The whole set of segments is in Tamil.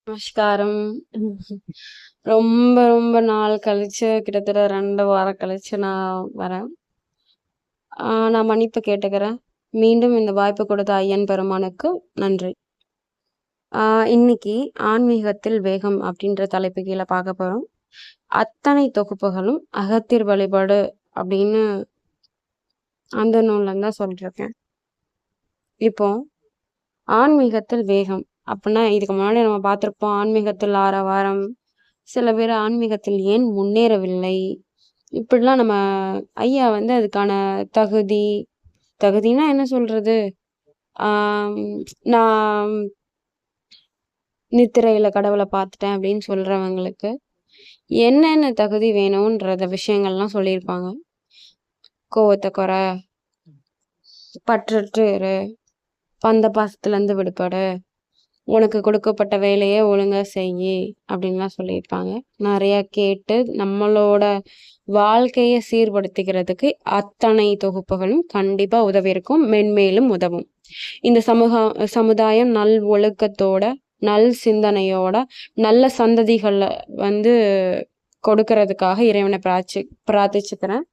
நமஸ்காரம். ரொம்ப ரொம்ப நாள் கழிச்சு கிட்டத்தட்ட 2 வாரம் கழிச்சு நான் வரேன். நான் மன்னிப்பு கேட்டுக்கிறேன். மீண்டும் இந்த வாய்ப்பு கொடுத்த ஐயன் பெருமானுக்கு நன்றி. இன்னைக்கு ஆன்மீகத்தில் வேகம் அப்படின்ற தலைப்பு கீழே பார்க்க போறோம். அத்தனை தொகுப்புகளும் அகத்தியர் வழிபாடு அப்படின்னு அந்த நூல்ல தான் சொல்லிருக்கேன். இப்போ ஆன்மீகத்தில் வேகம் அப்படின்னா இதுக்கு முன்னாடி நம்ம பார்த்திருப்போம். ஆன்மீகத்தில் ஆரவாரம், சில பேர் ஆன்மீகத்தில் ஏன் முன்னேறவில்லை, இப்படிலாம் நம்ம ஐயா வந்து அதுக்கான தகுதினா என்ன சொல்றது, நான் நித்திரையில கடவுளை பார்த்துட்டேன் அப்படின்னு சொல்றவங்களுக்கு என்னென்ன தகுதி வேணும்ன்றத விஷயங்கள்லாம் சொல்லியிருப்பாங்க. கோவத்தை குறை, பற்றற்று இரு, பந்த பாசத்துலேருந்து விடுபடு, உனக்கு கொடுக்கப்பட்ட வேலையை ஒழுங்கா செய்யி அப்படின்லாம் சொல்லியிருப்பாங்க. நிறைய கேட்டு நம்மளோட வாழ்க்கையை சீர்படுத்திக்கிறதுக்கு அத்தனை தொகுப்புகளும் கண்டிப்பா உதவி இருக்கும், மென்மேலும் உதவும். இந்த சமுதாயம் நல் ஒழுக்கத்தோட, நல் சிந்தனையோட, நல்ல சந்ததிகளை வந்து கொடுக்கறதுக்காக இறைவனை பிரார்த்திச்சுக்கிறேன்.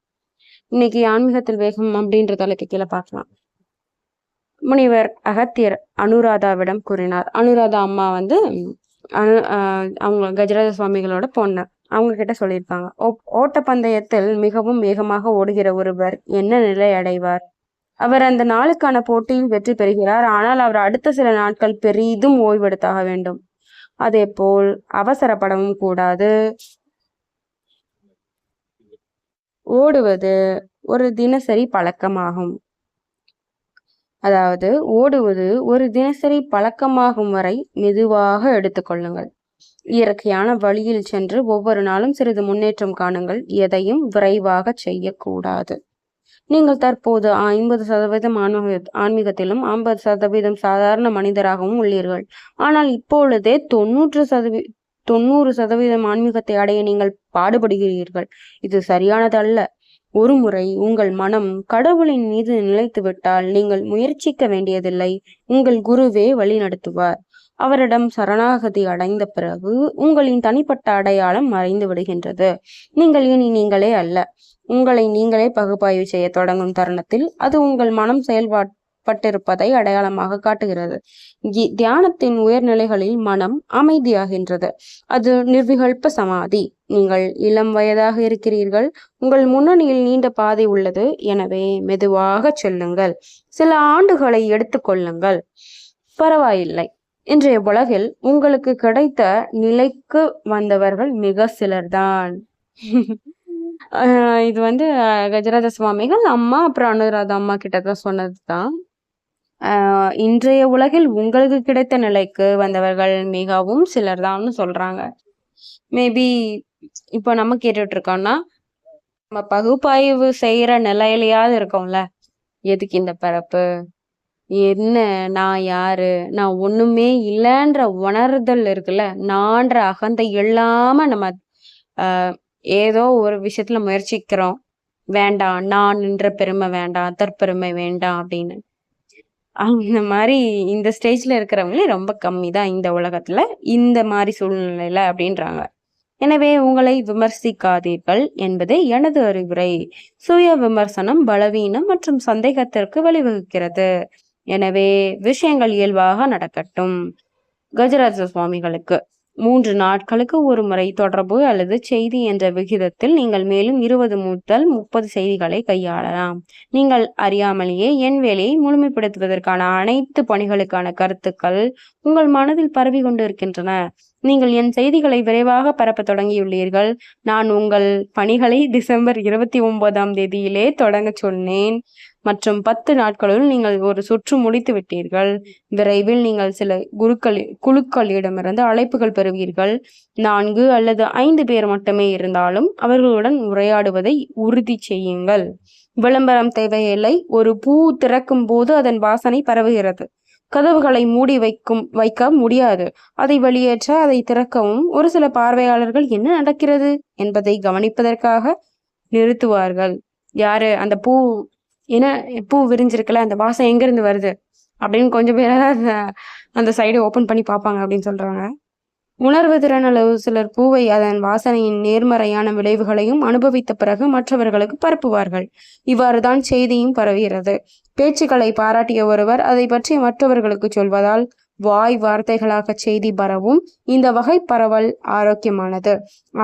இன்னைக்கு ஆன்மீகத்தில் வேகம் அப்படின்ற தலைக்கு கீழே பார்க்கலாம். முனிவர் அகத்தியர் அனுராதாவிடம் கூறினார். அனுராதா அம்மா வந்து அவங்க கஜராஜ சுவாமிகளோட பொண்ணு. அவங்க கிட்ட சொல்லியிருப்பாங்க, ஓட்டப்பந்தயத்தில் மிகவும் வேகமாக ஓடுகிற ஒருவர் என்ன நிலை அடைவார்? அவர் அந்த நாளுக்கான போட்டியில் வெற்றி பெறுகிறார். ஆனால் அவர் அடுத்த சில நாட்கள் பெரிதும் ஓய்வெடுத்தாக வேண்டும். அதே போல் அவசரப்படவும் கூடாது. ஓடுவது ஒரு தினசரி பழக்கமாகும். அதாவது ஓடுவது ஒரு தினசரி பழக்கமாகும் வரை மெதுவாக எடுத்துக்கொள்ளுங்கள். இயற்கையான வழியில் சென்று ஒவ்வொரு நாளும் சிறிது முன்னேற்றம் காணுங்கள். எதையும் விரைவாக செய்யக்கூடாது. நீங்கள் தற்போது 50% ஆன்மீகத்திலும் 50% சாதாரண மனிதராகவும் உள்ளீர்கள். ஆனால் இப்பொழுதே 90% ஆன்மீகத்தை அடைய நீங்கள் பாடுபடுகிறீர்கள். இது சரியானதல்ல. ஒருமுறை உங்கள் மனம் கடவுளின் மீது நிலைத்துவிட்டால் நீங்கள் முயற்சிக்க வேண்டியதில்லை. உங்கள் குருவே வழி நடத்துவார். அவரிடம் சரணாகதி அடைந்த பிறகு உங்களின் தனிப்பட்ட அடையாளம் மறைந்து விடுகின்றது. நீங்கள் இனி நீங்களே அல்ல. உங்களை நீங்களே பகுப்பாய்வு செய்ய தொடங்கும் தருணத்தில் அது உங்கள் மனம் செயல்பட்டிருப்பதை அடையாளமாக காட்டுகிறது. தியானத்தின் உயர்நிலைகளில் மனம் அமைதியாகின்றது. அது நிர்விகல்ப சமாதி. நீங்கள் இளம் வயதாக இருக்கிறீர்கள். உங்கள் முன்னணியில் நீண்ட பாதை உள்ளது. எனவே மெதுவாக செல்லுங்கள். சில ஆண்டுகளை எடுத்துக்கொள்ளுங்கள், பரவாயில்லை. இன்றைய உலகில் உங்களுக்கு கிடைத்த நிலைக்கு வந்தவர்கள் மிக சிலர்தான். இது வந்து கஜராஜ சுவாமிகள் அம்மா அப்புறம் அனுராதா அம்மா கிட்டதான் சொன்னதுதான். இன்றைய உலகில் உங்களுக்கு கிடைத்த நிலைக்கு வந்தவர்கள் மிகவும் சிலர்தான்னு சொல்றாங்க. மேபி இப்போ நம்ம கேட்டுட்டு இருக்கோம்னா நம்ம பகுப்பாய்வு செய்யற நிலையிலையாவது இருக்கோம்ல. எதுக்கு இந்த பிறப்பு, என்ன, நான் யாரு, நான் ஒண்ணுமே இல்லைன்ற உணர்தல் இருக்குல்ல, நான்ற அகந்தை இல்லாம நம்ம ஏதோ ஒரு விஷயத்துல முயற்சிக்கிறோம். வேண்டாம், நான் என்ற பெருமை வேண்டாம், தற்பெருமை வேண்டாம் அப்படின்னு. அந்த மாதிரி இந்த ஸ்டேஜ்ல இருக்கிறவங்களே ரொம்ப கம்மி தான் இந்த உலகத்துல, இந்த மாதிரி சூழ்நிலையில அப்படின்றாங்க. எனவே உங்களை விமர்சிக்காதீர்கள் என்பதே எனது அறிவுரை. சுய விமர்சனம் பலவீனம் மற்றும் சந்தேகத்திற்கு வழிவகுக்கிறது. எனவே விஷயங்கள் இயல்பாக நடக்கட்டும். கஜராஜ சுவாமிகளுக்கு 3 நாட்களுக்கு ஒரு முறை தொடர்பு அல்லது செய்தி என்ற விகிதத்தில் நீங்கள் மேலும் 20 முதல் 30 செய்திகளை கையாளலாம். நீங்கள் அறியாமலேயே என் வேலையை முழுமைப்படுத்துவதற்கான அனைத்து பணிகளுக்கான கருத்துக்கள் உங்கள் மனதில் பரவி கொண்டிருக்கின்றன. நீங்கள் என் செய்திகளை விரைவாக பரப்ப தொடங்கியுள்ளீர்கள். நான் உங்கள் பணிகளை டிசம்பர் 29ஆம் தேதியிலே தொடங்க சொன்னேன் மற்றும் 10 நாட்களுள் நீங்கள் ஒரு சுற்று முடித்து விட்டீர்கள். விரைவில் நீங்கள் சில குழுக்களிடமிருந்து அழைப்புகள் பெறுவீர்கள். 4 அல்லது 5 பேர் மட்டுமே இருந்தாலும் அவர்களுடன் உரையாடுவதை உறுதி செய்யுங்கள். விளம்பரம் தேவையில்லை. ஒரு பூ திறக்கும் போது அதன் வாசனை பரவுகிறது. கதவுகளை மூடி வைக்க முடியாது. அதை வெளியேற்ற, அதை திறக்கவும் ஒரு சில பார்வையாளர்கள் என்ன நடக்கிறது என்பதை கவனிப்பதற்காக நிறுத்துவார்கள். யாரு அந்த பூ விரிஞ்சிருக்கல, அந்த வாசம் எங்கிருந்து வருது அப்படின்னு கொஞ்சம் பேராக அந்த சைடு ஓப்பன் பண்ணி பார்ப்பாங்க அப்படின்னு சொல்றாங்க. உணர்வு திறன் அளவு சிலர் பூவை அதன் வாசனையின் நேர்மறையான விளைவுகளையும் அனுபவித்த பிறகு மற்றவர்களுக்கு பரப்புவார்கள். இவ்வாறுதான் செய்தியும் பரவுகிறது. பேச்சுக்களை பாராட்டிய ஒருவர் அதை பற்றி மற்றவர்களுக்கு சொல்வதால் வாய் வார்த்தைகளாக செய்தி பரவும். இந்த வகை பரவல் ஆரோக்கியமானது,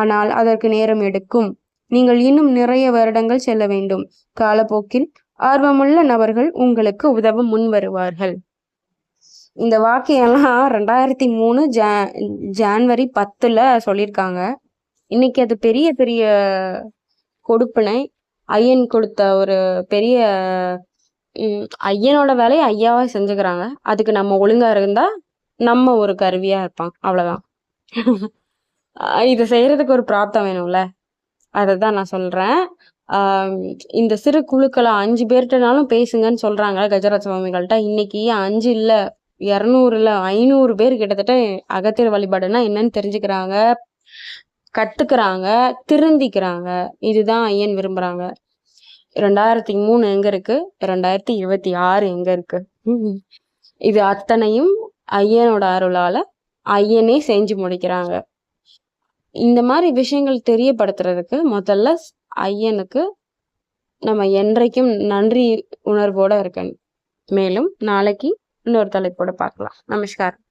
ஆனால் அதற்கு நேரம் எடுக்கும். நீங்கள் இன்னும் நிறைய வருடங்கள் செல்ல வேண்டும். காலப்போக்கில் ஆர்வமுள்ள நபர்கள் உங்களுக்கு உதவ முன் வருவார்கள். இந்த வாக்கியம்லாம் 2003 ஜான்வரி 10 சொல்லியிருக்காங்க. இன்னைக்கு அது பெரிய பெரிய கொடுப்பினை. ஐயன் கொடுத்த ஒரு பெரிய ஐயனோட வேலையை ஐயாவா செஞ்சுக்கிறாங்க. அதுக்கு நம்ம ஒழுங்கா இருந்தா நம்ம ஒரு கருவியா இருப்பான், அவ்வளவுதான். இதை செய்யறதுக்கு ஒரு பிராப்தம் வேணும்ல, அதைதான் நான் சொல்றேன். இந்த சிறு குழுக்களை 5 பேர்கிட்டனாலும் பேசுங்கன்னு சொல்றாங்க கஜராஜ சுவாமிகள்கிட்ட. இன்னைக்கு 5 இல்ல 200 இல்ல 500 பேர் கிட்டத்தட்ட அகத்தியர் வழிபாடுனா என்னன்னு தெரிஞ்சுக்கிறாங்க, கத்துக்கிறாங்க, திருந்திக்கிறாங்க. இதுதான் ஐயன் விரும்புறாங்க. 2003 எங்க இருக்கு, 2026 எங்க இருக்கு? இது அத்தனையும் ஐயனோட அருளால ஐயனே செஞ்சு முடிக்கிறாங்க. இந்த மாதிரி விஷயங்கள் தெரியப்படுத்துறதுக்கு முதல்ல ஐயனுக்கு நம்ம என்றைக்கும் நன்றி உணர்வோட இருக்கணும். மேலும் நாளைக்கு இன்னொரு தலைப்போட பார்க்கலாம். நமஸ்காரம்.